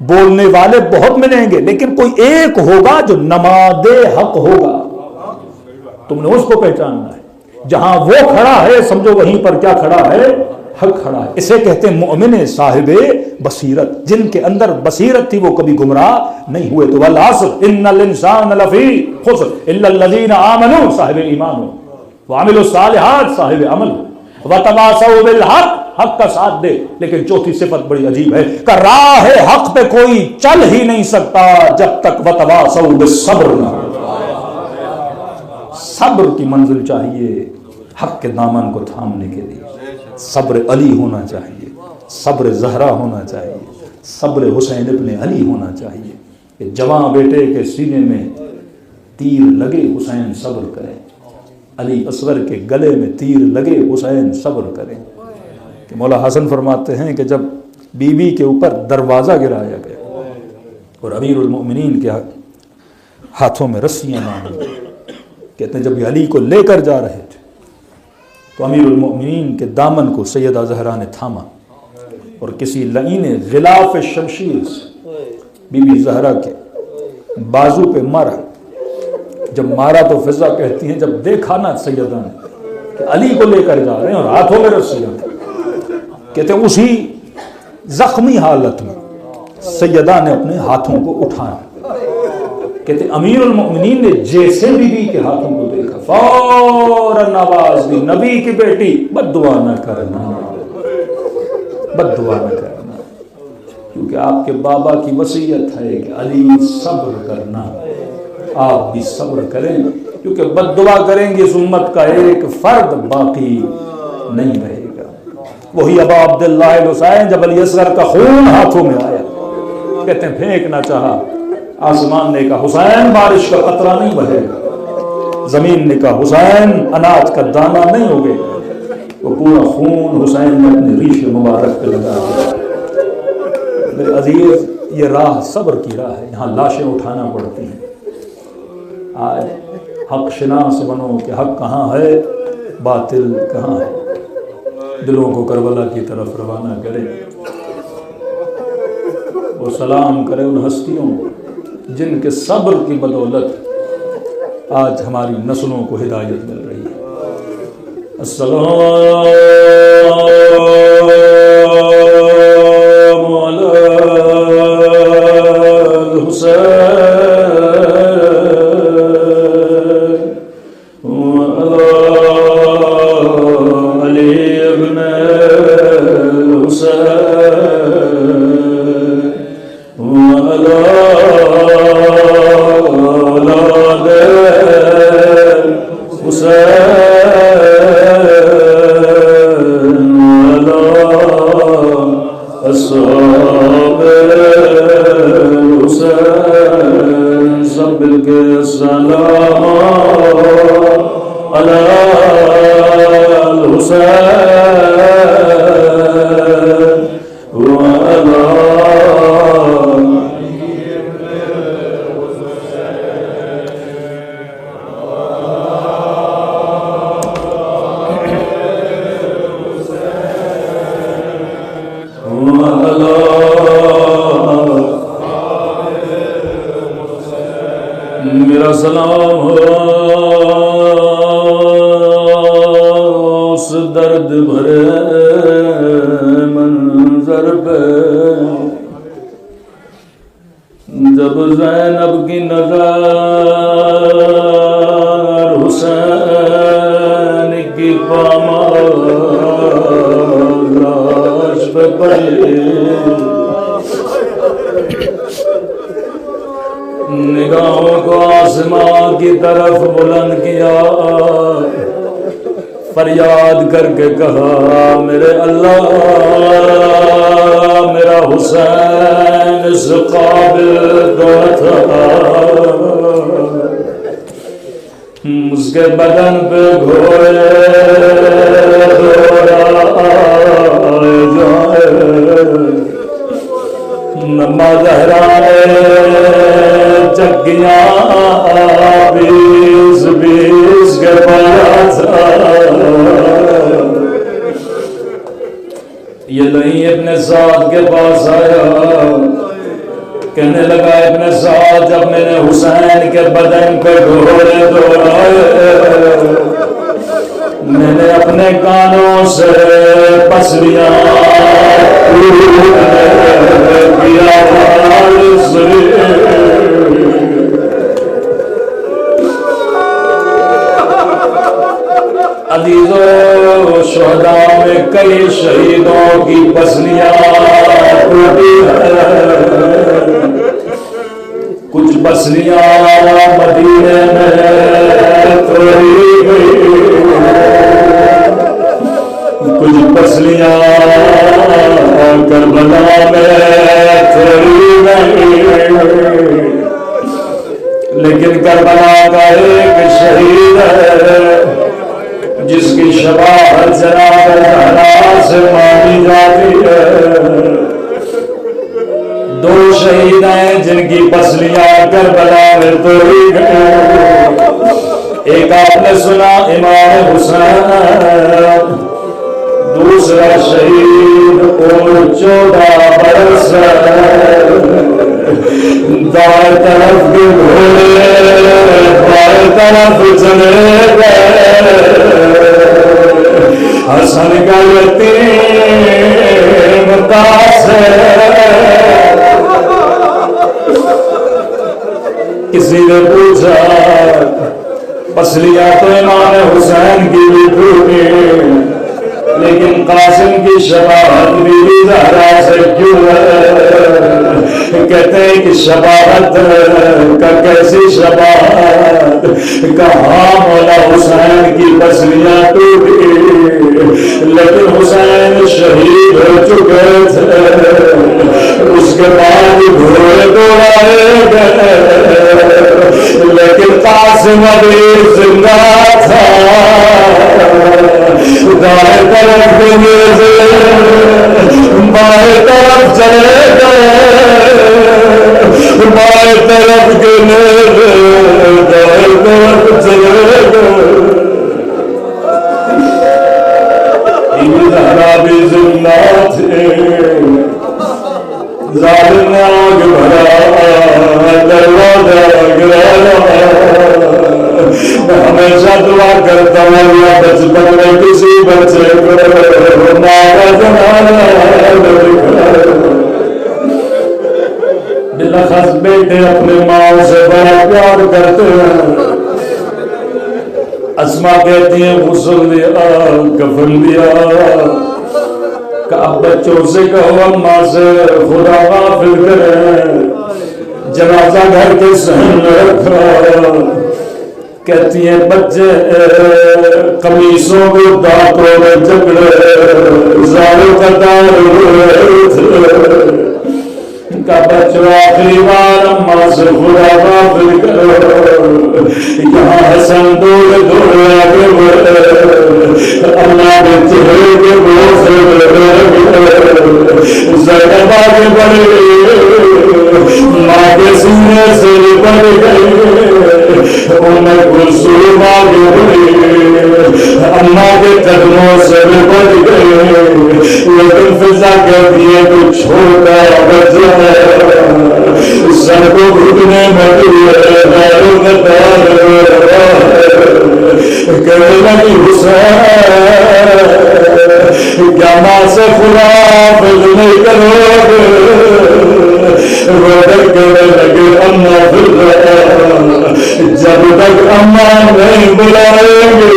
بولنے والے بہت ملیں گے لیکن کوئی ایک ہوگا جو نماد حق ہوگا. تم نے اس کو پہچاننا ہے. جہاں وہ کھڑا ہے سمجھو وہیں پر کیا کھڑا ہے؟ حق کھڑا ہے. اسے کہتے ہیں مؤمن صاحب بصیرت. جن کے اندر بصیرت تھی وہ کبھی گمراہ نہیں ہوئے. تو والعصر ان الانسان لفی خسر الا الذین آمنوا صاحب ایمان ہو وعملوا الصالحات صاحب عمل وتواصوا بالحق حق کا ساتھ دے. لیکن چوتھی صفت بڑی عجیب ہے کہ راہ حق پہ کوئی چل ہی نہیں سکتا جب تک وتواصوا بالصبر نہ ہو. صبر کی منزل چاہیے حق کے دامن کو تھامنے کے لیے. صبر علی ہونا چاہیے, صبر زہرا ہونا چاہیے, صبر حسین ابن علی ہونا چاہیے. کہ جوان بیٹے کے سینے میں تیر لگے حسین صبر کرے, علی اصغر کے گلے میں تیر لگے حسین صبر کرے. کہ مولا حسن فرماتے ہیں کہ جب بیوی کے اوپر دروازہ گرایا گیا اور امیر المؤمنین کے ہاتھوں میں رسیاں باندھی, کہتے ہیں جب علی کو لے کر جا رہے تھے تو امیر المؤمنین کے دامن کو سیدہ زہرا نے تھاما اور کسی لعین غلاف شمشیر سے بی بی زہرا کے بازو پہ مارا. جب مارا تو فضا کہتی ہیں جب دیکھا نا سیدہ نے کہ علی کو لے کر جا رہے ہیں اور ہاتھوں میں رسیاں, کہتے ہیں اسی زخمی حالت میں سیدہ نے اپنے ہاتھوں کو اٹھایا. کہتے امیر المؤمنین نے جیسے بی بی کے ہاتھوں کو دیکھا فوراً آواز دی, نبی کی بیٹی بد دعا نہ کرنا, بد دعا نہ کرنا, کیونکہ آپ کے بابا کی وصیت ہے کہ علی صبر کرنا, آپ بھی صبر کریں کیونکہ بد دعا کریں گے اس امت کا ایک فرد باقی نہیں رہے گا. وہی ابا عبداللہ الحسین جب علی اصغر کا خون ہاتھوں میں آیا, کہتے ہیں پھینکنا چاہا, آسمان نے کہا حسین بارش کا قطرہ نہیں بہے گا, زمین نے کہا حسین اناج کا دانہ نہیں ہوگے. وہ پورا خون حسین نے اپنے ریش مبارک پہ لگا دیا. میرے عزیز یہ راہ صبر کی راہ ہے, یہاں لاشیں اٹھانا پڑتی ہیں. آج حق شناس بنو کہ حق کہاں ہے باطل کہاں ہے. دلوں کو کربلا کی طرف روانہ کرے اور سلام کرے ان ہستیوں جن کے صبر کی بدولت آج ہماری نسلوں کو ہدایت مل رہی ہے. السلام علی الحسین میرا سلام ہو اس درد بھرے منظر پہ جب زینب کی نظر حسین کی پامال لاش پہ پڑی نگاہوں کو آسمان کی طرف بلند کیا فریاد کر کے کہا میرے اللہ میرا حسین اس قابل تو تھا اس کے بدن پہ گھوڑے نما زہرا چکیاں بیس بیس کے پاس یہ نہیں اپنے ساتھ کے پاس آیا دوہرے دوہرائے، میں نے اپنے کانوں سے پسلیاں کی آواز سنی۔ عزیزو، شہداء میں کئی شہیدوں کی پسلیاں ٹوٹی ہیں، کچھ پسلیاں مدینے میں توڑی گئی، کچھ پسلیاں کربلا میں توڑی گئی، لیکن کربلا کا ایک شہید ہے جس کی شفاعت جناب زہرا سے مانگی جاتی ہے۔ دو شہید ہیں جن کی پسلیاں کربلا میں توڑی گئی، ایک آپ نے سنا امام حسین، دوسرا شہید اور 14 برس دائیں طرف کے گھوڑے بائیں طرف چلے گئے، حسن کا یتیم قاسم۔ کسی نے پوچھا پسلیاں تو امام حسین کی بھی ٹوٹی، لیکن قاسم کی شفاعت بھی زہرا سے کیوں ہے؟ کہتے ہیں کہ شفاعت کا کیسی شفاعت؟ کہاں مولا حسین کی پسلیاں ٹوٹی، لیکن حسین شہید ہو چکے تھے، اس کے بعد گھوڑے دوڑائے گئے، لیکن قاسم ابھی زندہ تھا۔ دائیں طرف گئے، بائیں طرف چلے گئے، بائیں طرف گئے، دائیں طرف چلے گئے، زہرا بھی زندہ تھے۔ ظالم نے آگ بھرا، دروازہ گرایا۔ میں ہمیشہ دعا کرتا ہوں اللہ بچپن میں کسی بچے کو ماں کا جنازہ بلاخص بیٹے اپنے ماں سے بڑا پیار کرتے ہیں۔ اسما کہتی ہیں غسل دیا، کفن دیا، کہ اب بچوں سے کہو اماں سے خدا غافل کرے، جنازہ گھر کے صحن میں رکھا۔ کہتی ہیں بچے قمیصوں کو دانتوں میں جکڑے زاروں کا دار ہوئے تھے، کا بچوں آخری بار اماں سے خدا غافل کرو۔ یہاں حسن دوڑے دوڑے آگے بڑھے، اللہ کے چہرے کے بوسے زینب آگے بڑھے، ماں کے سینے سے لپٹ گئی، ام کلثوم آگے بڑھی، اماں کے قدموں سے لپٹ گئی، لیکن فضا کہتی ہے کہ چھوٹا بچہ ہے، سر کو گھٹنے میں کہنے لگی حسین کیا ماں سے خدا حافظ نہیں کرو گے؟ روڈر کہنے لگے اماں جب تک اماں نہیں بلائیں گے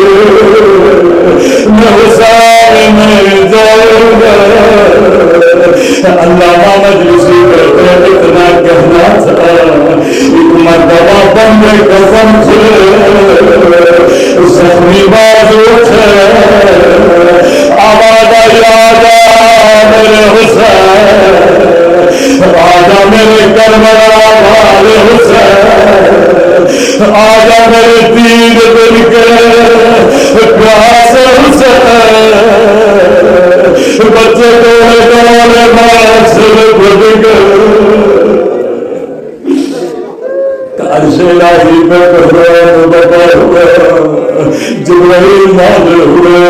میں حسین نہیں جاؤں گا۔ علامہ مجلسی کہتے ہیں اتنا کہنا تھا، ایک مرتبہ بندے قسم سے زخمی بازو تھے، آواز آجا میرے حسین، آجا میرے کربلا والے حسین، آجا میرے تین دل کے پیاس حسین، بچے دوڑے دوڑے ماں سے بڑھ گئے، عرش الہی پہ قرآن بتا ہوا، جبرائیل نازل ہوئے،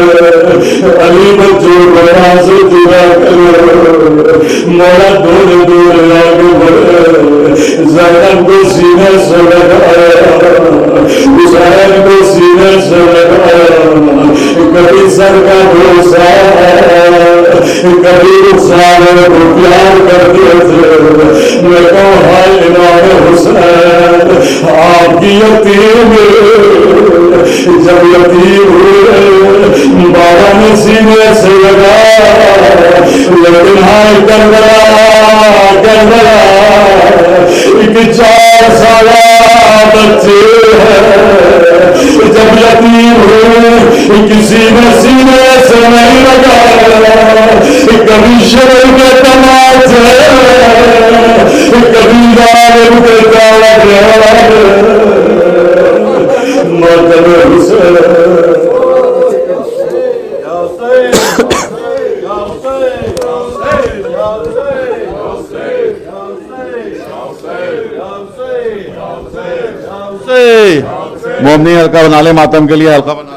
علی بچوں بنا سے جدا کرو، مولا دور دور آگے بڑھے، زینب کو سینے سے لگایا، حسین کو سینے سے لگایا، کبھی سر کا بھروسہ کبھی رخسار کو پیار کرتے تھے۔ میں کہوں ہائے امام حسین، آپ کی یتیم جب یتیم ہوئے بابا نے سینے سے لگایا، لیکن ہائے کربلا کربلا ایک 4 سالہ بچے ہیں جب یتیم ہوئے کسی نے سینے سے نہیں لگایا، کبھی شرع کے تماچے کبھی ظالم کے تانے ماتم حسین۔ مومنی حلقہ بنا لے، ماتم کے لیے حلقہ بنا